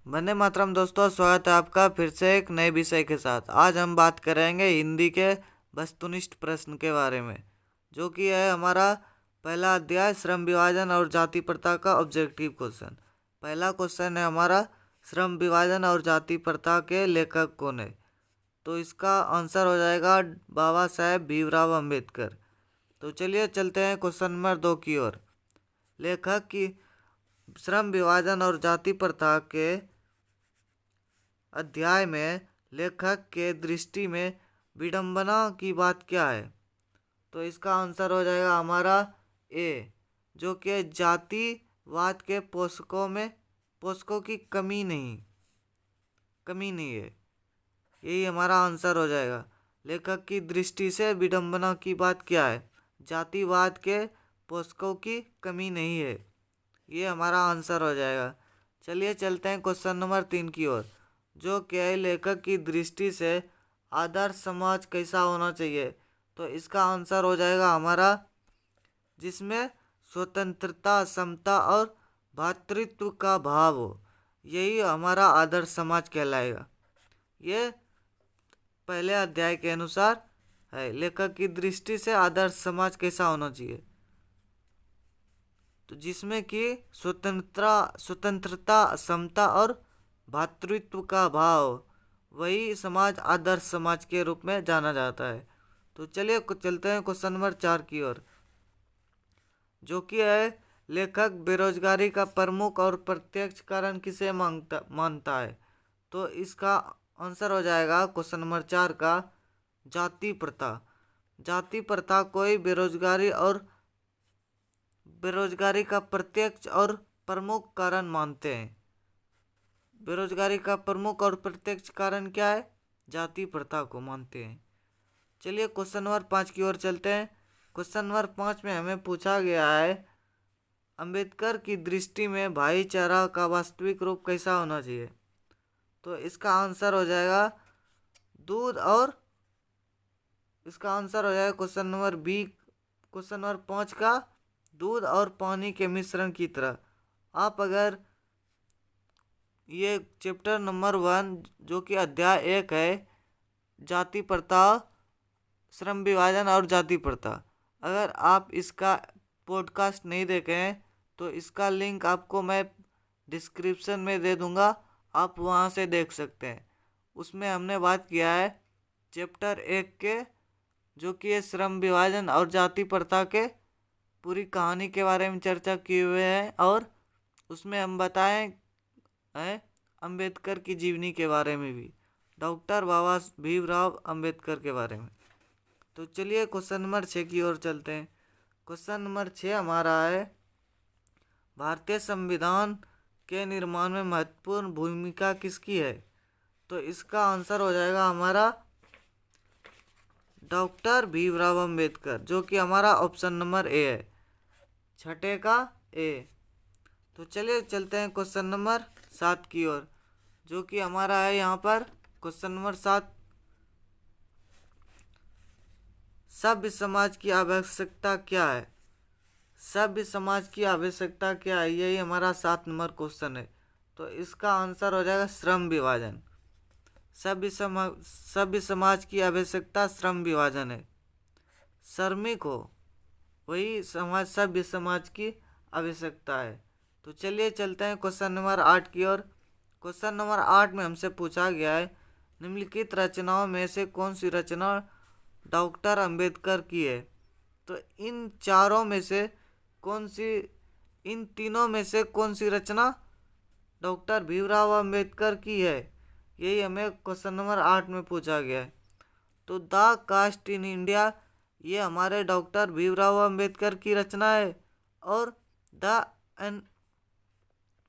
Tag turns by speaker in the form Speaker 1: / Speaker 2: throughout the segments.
Speaker 1: वंदे मातरम दोस्तों, स्वागत है आपका फिर से एक नए विषय के साथ। आज हम बात करेंगे हिंदी के वस्तुनिष्ठ प्रश्न के बारे में, जो कि है हमारा पहला अध्याय श्रम विभाजन और जाति प्रथा का ऑब्जेक्टिव क्वेश्चन। पहला क्वेश्चन है हमारा, श्रम विभाजन और जाति प्रथा के लेखक कौन है? तो इसका आंसर हो जाएगा बाबा साहेब भीमराव अम्बेडकर। तो चलिए चलते हैं क्वेश्चन नंबर 2 की ओर। लेखक की श्रम विभाजन और जाति प्रथा के अध्याय में लेखक के दृष्टि में विडंबना की बात क्या है? तो इसका आंसर हो जाएगा हमारा ए, जो कि जातिवाद के पोषकों की कमी नहीं है। यही हमारा आंसर हो जाएगा। लेखक की दृष्टि से विडंबना की बात क्या है? जातिवाद के पोषकों की कमी नहीं है। ये हमारा आंसर हो जाएगा। चलिए चलते हैं क्वेश्चन नंबर 3 की ओर, जो कि है लेखक की दृष्टि से आदर्श समाज कैसा होना चाहिए? तो इसका आंसर हो जाएगा हमारा, जिसमें स्वतंत्रता, समता और भातृत्व का भाव हो। यही हमारा आदर्श समाज कहलाएगा। ये पहले अध्याय के अनुसार है, लेखक की दृष्टि से आदर्श समाज कैसा होना चाहिए। तो जिसमें कि स्वतंत्रता, समता और भातृत्व का भाव, वही समाज आदर्श समाज के रूप में जाना जाता है। तो चलिए चलते हैं क्वेश्चन नंबर 4 की ओर, जो कि है लेखक बेरोजगारी का प्रमुख और प्रत्यक्ष कारण किसे मानता है? तो इसका आंसर हो जाएगा क्वेश्चन नंबर 4 का, जाति प्रथा। जाति प्रथा कोई बेरोजगारी का प्रत्यक्ष और प्रमुख कारण मानते हैं। बेरोजगारी का प्रमुख और प्रत्यक्ष कारण क्या है? जाति प्रथा को मानते हैं। चलिए क्वेश्चन नंबर 5 की ओर चलते हैं। क्वेश्चन नंबर 5 में हमें पूछा गया है, अंबेडकर की दृष्टि में भाईचारा का वास्तविक रूप कैसा होना चाहिए? तो इसका आंसर हो जाएगा दूध और इसका आंसर हो जाएगा क्वेश्चन नंबर 5 का, दूध और पानी के मिश्रण की तरह। आप अगर ये चैप्टर नंबर 1, जो कि अध्याय 1 है, जाति प्रथा, श्रम विभाजन और जाति प्रथा, अगर आप इसका पॉडकास्ट नहीं देखे हैं तो इसका लिंक आपको मैं डिस्क्रिप्शन में दे दूंगा, आप वहां से देख सकते हैं। उसमें हमने बात किया है चैप्टर 1 के, जो कि ये श्रम विभाजन और जाति प्रथा के पूरी कहानी के बारे में चर्चा किए हुए हैं, और उसमें हम बताएं हैं अंबेडकर की जीवनी के बारे में भी, डॉक्टर बाबा भीमराव अंबेडकर के बारे में। तो चलिए क्वेश्चन नंबर 6 की ओर चलते हैं। क्वेश्चन नंबर 6 हमारा है, भारतीय संविधान के निर्माण में महत्वपूर्ण भूमिका किसकी है? तो इसका आंसर हो जाएगा हमारा डॉक्टर भीमराव अंबेडकर, जो कि हमारा ऑप्शन नंबर ए है, छठे का ए। तो चलिए चलते हैं क्वेश्चन नंबर 7 की ओर, जो कि हमारा है यहाँ पर क्वेश्चन नंबर 7, सभ्य समाज की आवश्यकता क्या है? सभ्य समाज की आवश्यकता क्या है, यही हमारा 7 नंबर क्वेश्चन है। तो इसका आंसर हो जाएगा श्रम विभाजन। सभ्य समाज की आवश्यकता श्रम विभाजन है। श्रमिक हो, वही समाज सभ्य समाज की आवश्यकता है। तो चलिए चलते हैं क्वेश्चन नंबर 8 की ओर। क्वेश्चन नंबर 8 में हमसे पूछा गया है, निम्नलिखित रचनाओं में से कौन सी रचना डॉक्टर अंबेडकर की है? तो इन तीनों में से कौन सी रचना डॉक्टर भीमराव अंबेडकर की है? यही हमें क्वेश्चन नंबर 8 में पूछा गया है। तो द कास्ट इन इंडिया, ये हमारे डॉक्टर भीमराव अंबेडकर की रचना है, और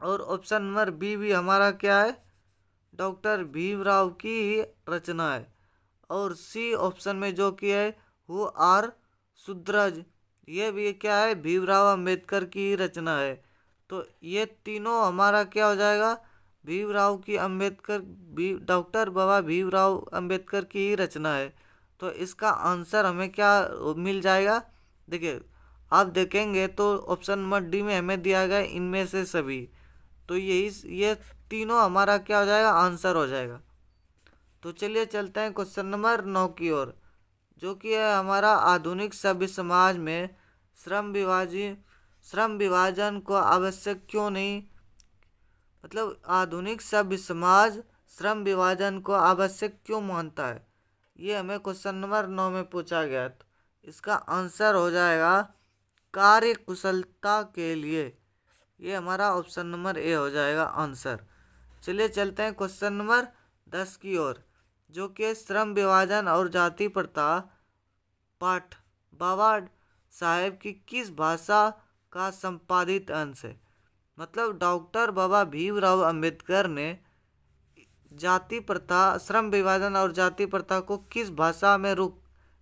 Speaker 1: और ऑप्शन नंबर बी भी हमारा क्या है? डॉक्टर भीमराव की ही रचना है। और सी ऑप्शन में जो कि है हु आर सुद्रज, ये भी क्या है? भीमराव अंबेडकर की ही रचना है। तो ये तीनों हमारा क्या हो जाएगा? डॉक्टर बाबा भीमराव अंबेडकर की ही रचना है। तो इसका आंसर हमें क्या मिल जाएगा? देखिए, आप देखेंगे तो ऑप्शन नंबर डी में हमें दिया गया इनमें से सभी। तो ये तीनों हमारा क्या हो जाएगा, आंसर हो जाएगा। तो चलिए चलते हैं क्वेश्चन नंबर 9 की ओर, जो कि है हमारा आधुनिक सभ्य समाज में श्रम विभाजन को आवश्यक क्यों नहीं, मतलब आधुनिक सभ्य समाज श्रम विभाजन को आवश्यक क्यों मानता है, ये हमें क्वेश्चन नंबर 9 में पूछा गया। तो इसका आंसर हो जाएगा कार्य कुशलता के लिए। ये हमारा ऑप्शन नंबर ए हो जाएगा आंसर। चलिए चलते हैं क्वेश्चन नंबर 10 की ओर, जो कि श्रम विभाजन और जाति प्रथा पाठ बाबा साहेब की किस भाषा का संपादित अंश है। मतलब डॉक्टर बाबा भीमराव अंबेडकर ने जाति प्रथा, श्रम विभाजन और जाति प्रथा को किस भाषा में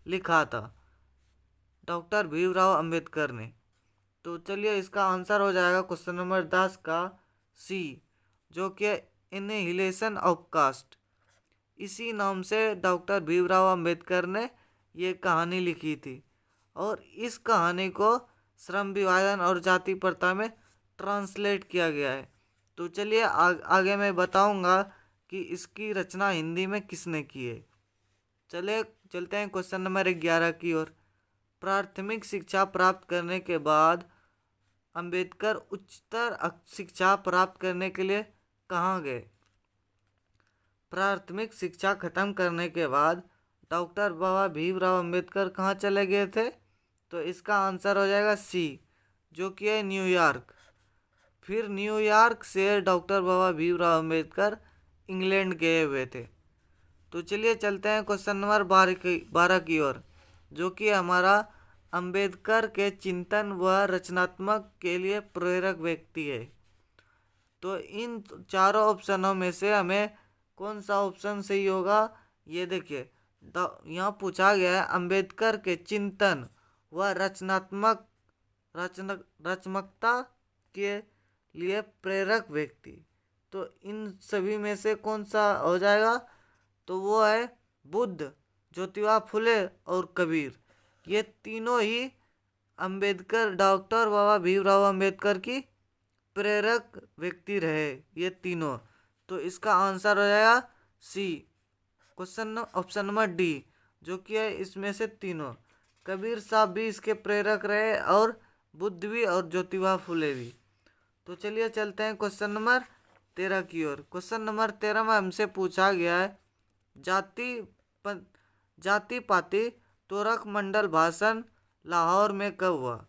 Speaker 1: लिखा था, डॉक्टर भीमराव अंबेडकर ने। तो चलिए इसका आंसर हो जाएगा क्वेश्चन नंबर 10 का सी, जो कि इनहिलेशन ऑफ कास्ट। इसी नाम से डॉक्टर भीमराव अंबेडकर ने ये कहानी लिखी थी, और इस कहानी को श्रम विभाजन और जाति प्रथा में ट्रांसलेट किया गया है। तो चलिए आगे मैं बताऊंगा कि इसकी रचना हिंदी में किसने की है। चले चलते हैं क्वेश्चन नंबर 11 की ओर। प्राथमिक शिक्षा प्राप्त करने के बाद अंबेडकर उच्चतर शिक्षा प्राप्त करने के लिए कहाँ गए। प्राथमिक शिक्षा खत्म करने के बाद डॉक्टर बाबा भीमराव अंबेडकर कहाँ चले गए थे। तो इसका आंसर हो जाएगा सी, जो कि है न्यूयॉर्क। फिर न्यूयॉर्क से डॉक्टर बाबा भीमराव अंबेडकर इंग्लैंड गए हुए थे। तो चलिए चलते हैं क्वेश्चन नंबर 12 की ओर, जो कि हमारा अंबेडकर के चिंतन व रचनात्मक के लिए प्रेरक व्यक्ति है। तो इन चारों ऑप्शनों में से हमें कौन सा ऑप्शन सही होगा, ये देखिए यहाँ पूछा गया है अंबेडकर के चिंतन व रचनात्मकता के लिए प्रेरक व्यक्ति। तो इन सभी में से कौन सा हो जाएगा, तो वो है बुद्ध, ज्योतिबा फुले और कबीर। ये तीनों ही डॉक्टर बाबा भीमराव अंबेडकर की प्रेरक व्यक्ति रहे, ये तीनों। तो इसका आंसर हो जाएगा सी, क्वेश्चन ऑप्शन नंबर डी, जो कि है इसमें से तीनों। कबीर साहब भी इसके प्रेरक रहे, और बुद्ध भी, और ज्योतिबा फुले भी। तो चलिए चलते हैं क्वेश्चन नंबर 13 की ओर। क्वेश्चन नंबर 13 में हमसे पूछा गया है जाति पाति तोरक मंडल भाषण लाहौर में कब हुआ।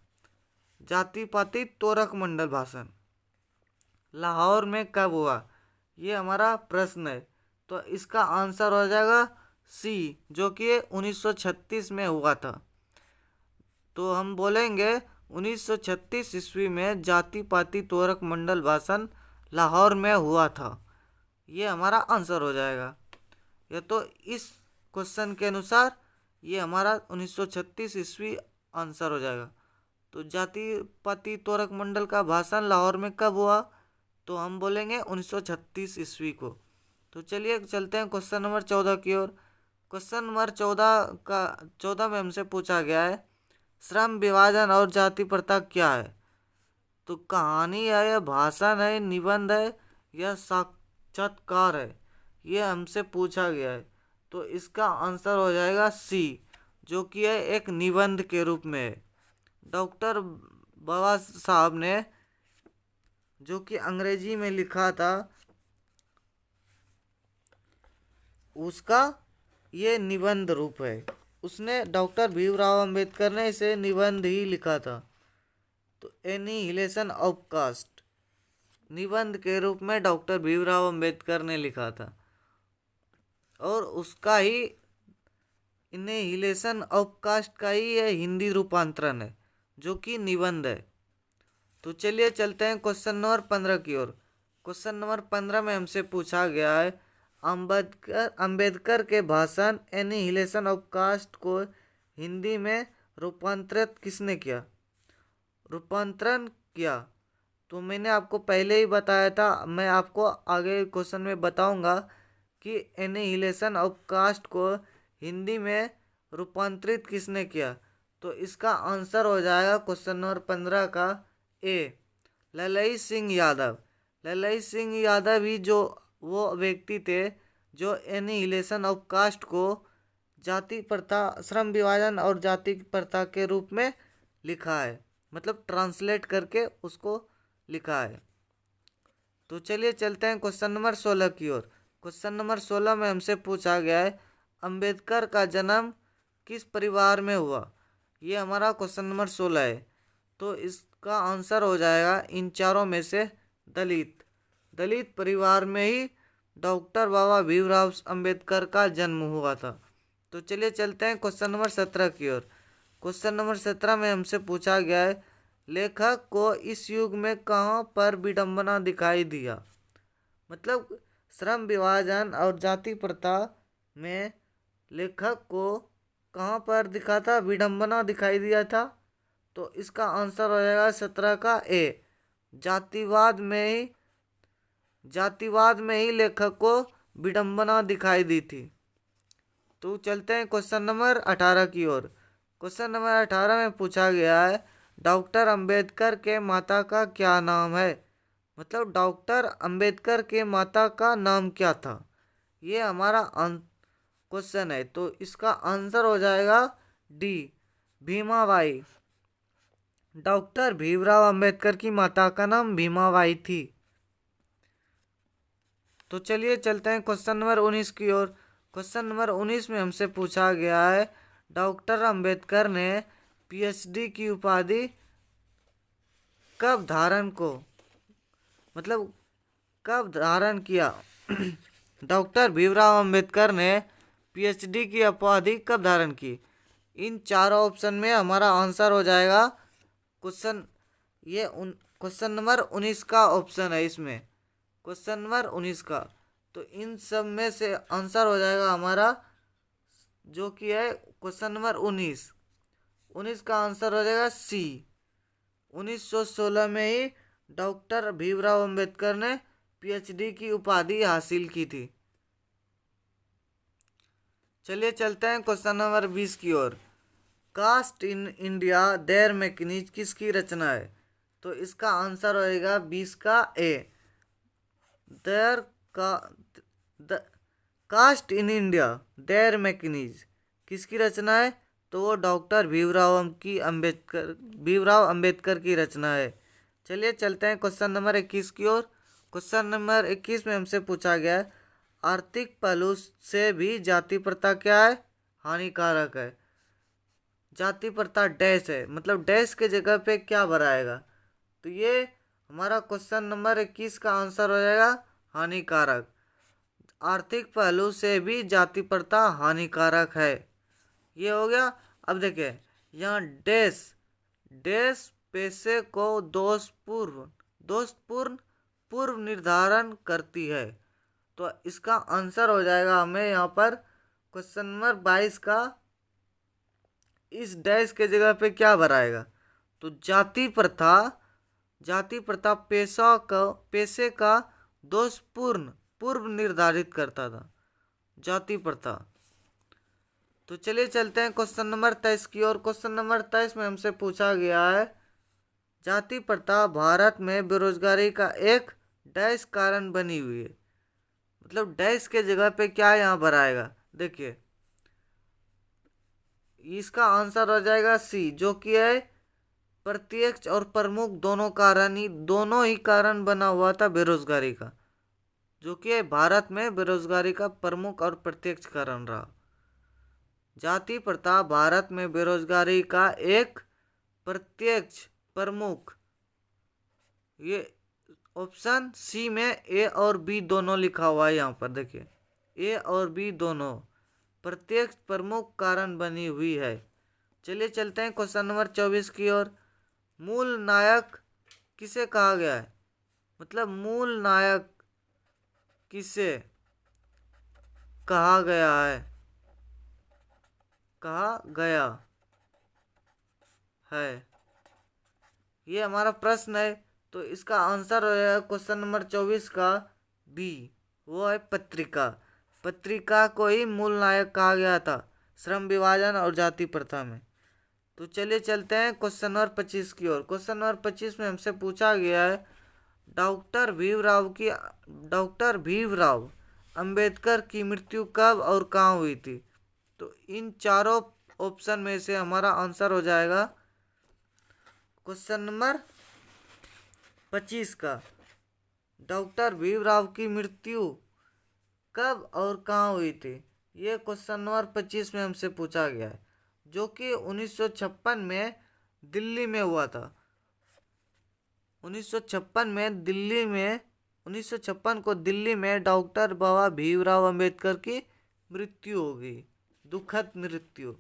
Speaker 1: जाति पाति तोरक मंडल भाषण लाहौर में कब हुआ, ये हमारा प्रश्न है। तो इसका आंसर हो जाएगा सी, जो कि 1936 में हुआ था। तो हम बोलेंगे 1936 ईस्वी में जाति पाति तोरक मंडल भाषण लाहौर में हुआ था, ये हमारा आंसर हो जाएगा। ये तो इस क्वेश्चन के अनुसार ये हमारा 1936 ईस्वी आंसर हो जाएगा। तो जाति पाति तोरक मंडल का भाषण लाहौर में कब हुआ, तो हम बोलेंगे 1936 ईस्वी को। तो चलिए चलते हैं क्वेश्चन नंबर 14 की ओर। क्वेश्चन नंबर 14 में हमसे पूछा गया है श्रम विभाजन और जाति प्रथा क्या है। तो कहानी है या भाषण है, निबंध है या साक्षात्कार है, ये हमसे पूछा गया है। तो इसका आंसर हो जाएगा सी, जो कि है एक निबंध के रूप में है। डॉक्टर बाबा साहब ने जो कि अंग्रेजी में लिखा था, उसका ये निबंध रूप है। उसने डॉक्टर भीमराव अंबेडकर ने इसे निबंध ही लिखा था। तो एनिहिलेशन ऑफ कास्ट निबंध के रूप में डॉक्टर भीमराव अंबेडकर ने लिखा था, और उसका ही एनिहिलेशन ऑफ कास्ट का ही ये हिंदी रूपांतरण है, जो कि निबंध है। तो चलिए चलते हैं क्वेश्चन नंबर 15 की ओर। क्वेश्चन नंबर 15 में हमसे पूछा गया है अंबेडकर के भाषण एनिहिलेशन ऑफ कास्ट को हिंदी में रूपांतरण किया। तो मैंने आपको पहले ही बताया था, मैं आपको आगे क्वेश्चन में बताऊंगा कि एनिहिलेशन ऑफ कास्ट को हिंदी में रूपांतरित किसने किया। तो इसका आंसर हो जाएगा क्वेश्चन नंबर 15 का ए, ललई सिंह यादव। ललाई सिंह यादव ही जो वो व्यक्ति थे जो एनिहिलेशन ऑफ कास्ट को जाति प्रथा, श्रम विभाजन और जाति प्रथा के रूप में लिखा है, मतलब ट्रांसलेट करके उसको लिखा है। तो चलिए चलते हैं क्वेश्चन नंबर 16 की ओर। क्वेश्चन नंबर 16 में हमसे पूछा गया है अंबेडकर का जन्म किस परिवार में हुआ। ये हमारा क्वेश्चन नंबर 16 है। तो इसका आंसर हो जाएगा इन चारों में से दलित परिवार में ही डॉक्टर बाबा भीमराव अंबेडकर का जन्म हुआ था। तो चलिए चलते हैं क्वेश्चन नंबर 17 की ओर। क्वेश्चन नंबर 17 में हमसे पूछा गया है लेखक को इस युग में कहाँ पर विडंबना दिखाई दिया। मतलब श्रम विभाजन और जाति प्रथा में लेखक को कहाँ पर दिखा था, विडंबना दिखाई दिया था। तो इसका आंसर हो जाएगा 17 का ए, जातिवाद में ही लेखक को विडंबना दिखाई दी थी। तो चलते हैं क्वेश्चन नंबर 18 की ओर। क्वेश्चन नंबर 18 में पूछा गया है डॉक्टर अंबेडकर के माता का क्या नाम है। मतलब डॉक्टर अंबेडकर के माता का नाम क्या था, ये हमारा क्वेश्चन है। तो इसका आंसर हो जाएगा डी, भीमाबाई। डॉक्टर भीमराव अंबेडकर की माता का नाम भीमाबाई थी। तो चलिए चलते हैं क्वेश्चन नंबर 19 की ओर। क्वेश्चन नंबर 19 में हमसे पूछा गया है डॉक्टर अंबेडकर ने पीएचडी की उपाधि कब धारण किया। डॉक्टर भीमराव अंबेडकर ने पीएचडी की उपाधि कब धारण की। इन चारों ऑप्शन में हमारा आंसर हो जाएगा क्वेश्चन नंबर 19 का ऑप्शन है इसमें, क्वेश्चन नंबर 19 का। तो इन सब में से आंसर हो जाएगा हमारा जो कि है क्वेश्चन नंबर 19 का आंसर हो जाएगा सी। 1916 में ही डॉक्टर भीमराव अंबेडकर ने पीएचडी की उपाधि हासिल की थी। चलिए चलते हैं क्वेश्चन नंबर 20 की ओर। Caste in India their mechanism किसकी रचना है। तो इसका आंसर होएगा 20 का A, their caste in India their mechanism किसकी रचना है। तो वो डॉक्टर भीमराव अंबेडकर की रचना है। चलिए चलते हैं क्वेश्चन नंबर 21 की ओर। क्वेश्चन नंबर 21 में हमसे पूछा गया है आर्थिक पहलू से भी जाति प्रथा क्या है, हानिकारक है। जाति प्रथा डैश है, मतलब डैश के जगह पे क्या भराएगा। तो ये हमारा क्वेश्चन नंबर 21 का आंसर हो जाएगा हानिकारक। आर्थिक पहलू से भी जाति प्रथा हानिकारक है, ये हो गया। अब देखिए यहाँ डैश पेशे को दोषपूर्ण पूर्व निर्धारण करती है। तो इसका आंसर हो जाएगा हमें यहाँ पर क्वेश्चन नंबर 22 का इस डैश के जगह पे क्या भराएगा। तो जाति प्रथा पेशे का दोषपूर्ण पूर्व निर्धारित करता था, जाति प्रथा। तो चलिए चलते हैं क्वेश्चन नंबर 23 की ओर। क्वेश्चन नंबर 23 में हमसे पूछा गया है जाति प्रथा भारत में बेरोजगारी का एक डैश कारण बनी हुई है। मतलब डैश के जगह पे क्या यहाँ भराएगा। देखिए इसका आंसर हो जाएगा सी, जो कि है प्रत्यक्ष और प्रमुख दोनों ही कारण बना हुआ था बेरोजगारी का, जो कि भारत में बेरोजगारी का प्रमुख और प्रत्यक्ष कारण रहा। जाति प्रथा भारत में बेरोजगारी का एक प्रत्यक्ष प्रमुख, ये ऑप्शन सी में ए और बी दोनों लिखा हुआ है। यहाँ पर देखिए ए और बी दोनों प्रत्यक्ष प्रमुख कारण बनी हुई है। चलिए चलते हैं क्वेश्चन नंबर 24 की ओर। मूल नायक किसे कहा गया है। मतलब मूल नायक किसे कहा गया है, ये हमारा प्रश्न है। तो इसका आंसर हो जाएगा क्वेश्चन नंबर 24 का बी, वो है पत्रिका को ही मूल नायक कहा गया था श्रम विभाजन और जाति प्रथा में। तो चलिए चलते हैं क्वेश्चन नंबर 25 की ओर। क्वेश्चन नंबर 25 में हमसे पूछा गया है डॉक्टर भीमराव अंबेडकर की मृत्यु कब और कहाँ हुई थी? तो इन चारों ऑप्शन में से हमारा आंसर हो जाएगा क्वेश्चन नंबर 25 का। डॉक्टर भीमराव की मृत्यु कब और कहाँ हुई थी? ये क्वेश्चन नंबर 25 में हमसे पूछा गया है, जो कि 1956 में दिल्ली में हुआ था। 1956 को दिल्ली में डॉक्टर बाबा भीमराव अंबेडकर की मृत्यु हो गई, दुखद मृत्यु।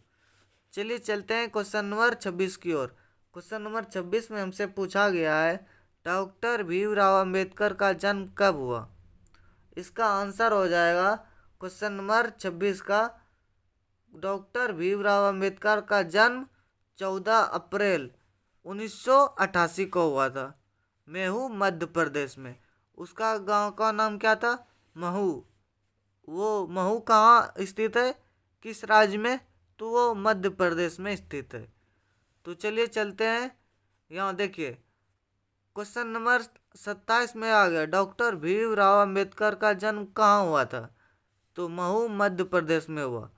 Speaker 1: चलिए चलते हैं क्वेश्चन नंबर 26 की ओर। क्वेश्चन नंबर 26 में हमसे पूछा गया है, डॉक्टर भीमराव अंबेडकर का जन्म कब हुआ? इसका आंसर हो जाएगा क्वेश्चन नंबर 26 का, डॉक्टर भीमराव अंबेडकर का जन्म 14 अप्रैल 1988 को हुआ था, महू मध्य प्रदेश में। उसका गांव का नाम क्या था? महू। वो महू कहाँ स्थित है, किस राज्य में? तो वो मध्य प्रदेश में स्थित है। तो चलिए चलते हैं, यहाँ देखिए क्वेश्चन नंबर 27 में आ गया, डॉक्टर भीमराव अंबेडकर का जन्म कहाँ हुआ था? तो महू मध्य प्रदेश में हुआ।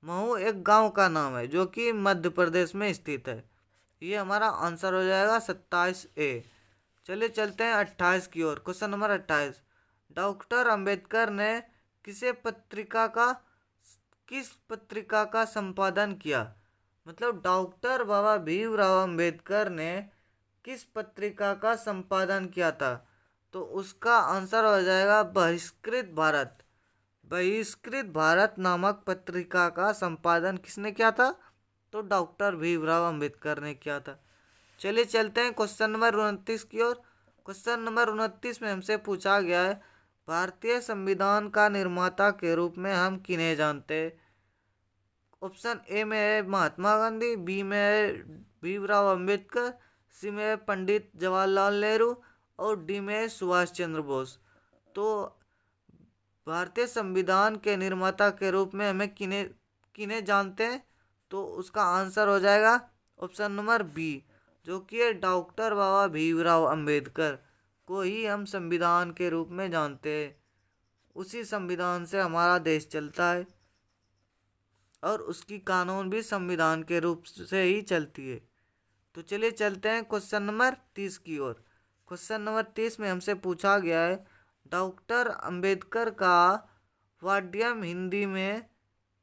Speaker 1: महू एक गांव का नाम है जो कि मध्य प्रदेश में स्थित है। ये हमारा आंसर हो जाएगा 27A। चलिए चलते हैं 28 की ओर। क्वेश्चन नंबर 28, डॉक्टर अंबेडकर ने किस पत्रिका का संपादन किया? मतलब डॉक्टर बाबा भीमराव अंबेडकर ने किस पत्रिका का संपादन किया था? तो उसका आंसर हो जाएगा बहिष्कृत भारत। बहिष्कृत भारत नामक पत्रिका का संपादन किसने किया था? तो डॉक्टर भीमराव अंबेडकर ने किया था। चलिए चलते हैं क्वेश्चन नंबर 29 की ओर। क्वेश्चन नंबर 29 में हमसे पूछा गया है, भारतीय संविधान का निर्माता के रूप में हम किन्हें जानते हैं? ऑप्शन ए में है महात्मा गांधी, बी में है भीमराव अंबेडकर, सी में है पंडित जवाहरलाल नेहरू और डी में है सुभाष चंद्र बोस। तो भारतीय संविधान के निर्माता के रूप में हमें किन्हें जानते हैं? तो उसका आंसर हो जाएगा ऑप्शन नंबर बी, जो कि है डॉक्टर बाबा भीमराव अंबेडकर को ही हम संविधान के रूप में जानते हैं। उसी संविधान से हमारा देश चलता है और उसकी कानून भी संविधान के रूप से ही चलती है। तो चलिए चलते हैं क्वेश्चन नंबर 30 की ओर। क्वेश्चन नंबर 30 में हमसे पूछा गया है, डॉक्टर अंबेडकर का वाड्यम हिंदी में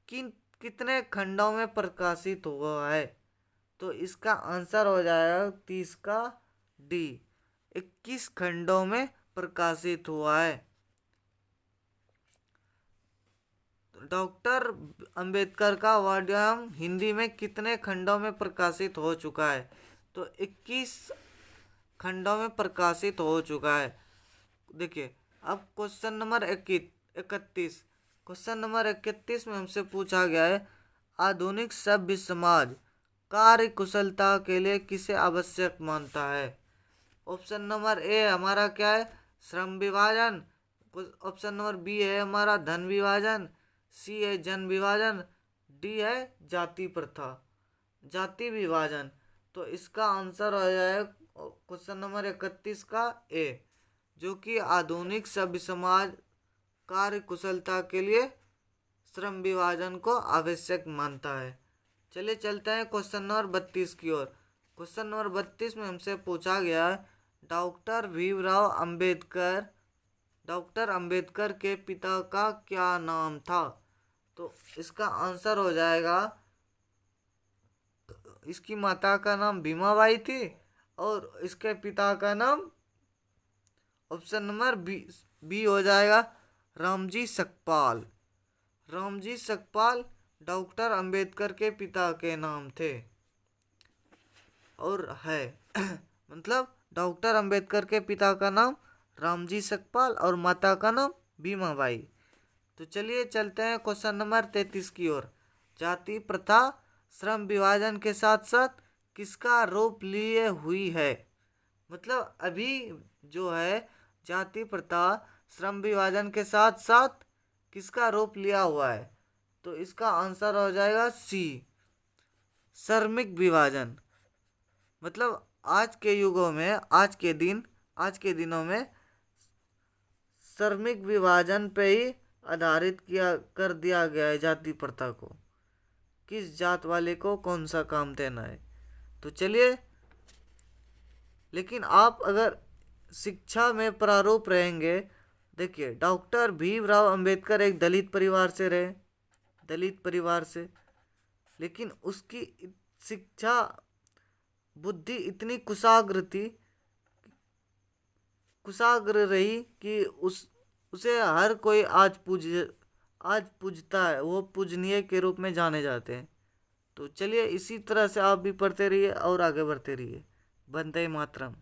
Speaker 1: कितने खंडों में प्रकाशित हुआ है? तो इसका आंसर हो जाएगा 30 का डी, 21 खंडों में प्रकाशित हुआ है। डॉक्टर अंबेडकर का वाड्यम हिंदी में कितने खंडों में प्रकाशित हो चुका है? तो 21 खंडों में प्रकाशित हो चुका है। देखिए अब क्वेश्चन नंबर 31। क्वेश्चन नंबर 31 में हमसे पूछा गया है, आधुनिक सभ्य समाज कार्य कुशलता के लिए किसे आवश्यक मानता है? ऑप्शन नंबर ए हमारा क्या है? श्रम विभाजन। ऑप्शन नंबर बी है हमारा धन विभाजन, सी है जन विभाजन, डी है जाति प्रथा, जाति विभाजन। तो इसका आंसर हो जाएगा क्वेश्चन नंबर 31 का ए, जो कि आधुनिक सभ्य समाज कार्य कुशलता के लिए श्रम विभाजन को आवश्यक मानता है। चलिए चलते हैं क्वेश्चन नंबर 32 की ओर। क्वेश्चन नंबर 32 में हमसे पूछा गया है, डॉक्टर अंबेडकर के पिता का क्या नाम था? तो इसका आंसर हो जाएगा, इसकी माता का नाम भीमाबाई थी और इसके पिता का नाम ऑप्शन नंबर बी हो जाएगा रामजी सकपाल। रामजी सकपाल डॉक्टर अंबेडकर के पिता के नाम थे और है मतलब डॉक्टर अंबेडकर के पिता का नाम रामजी सकपाल और माता का नाम भीमाबाई। तो चलिए चलते हैं क्वेश्चन नंबर 33 की ओर। जाति प्रथा श्रम विभाजन के साथ साथ किसका रूप लिए हुई है? मतलब अभी जो है जाति प्रथा श्रम विभाजन के साथ साथ किसका रूप लिया हुआ है? तो इसका आंसर हो जाएगा सी, श्रमिक विभाजन। मतलब आज के युगों में, आज के दिन आज के दिनों में श्रमिक विभाजन पे ही आधारित किया कर दिया गया है जाति प्रथा को, किस जात वाले को कौन सा काम देना है। तो चलिए, लेकिन आप अगर शिक्षा में प्रारूप रहेंगे, देखिए डॉक्टर भीमराव अंबेडकर एक दलित परिवार से रहे, दलित परिवार से, लेकिन उसकी शिक्षा बुद्धि इतनी कुशाग्र रही कि उसे हर कोई आज पूजता है, वो पूजनीय के रूप में जाने जाते हैं। तो चलिए, इसी तरह से आप भी पढ़ते रहिए और आगे बढ़ते रहिए। वंदे मातरम।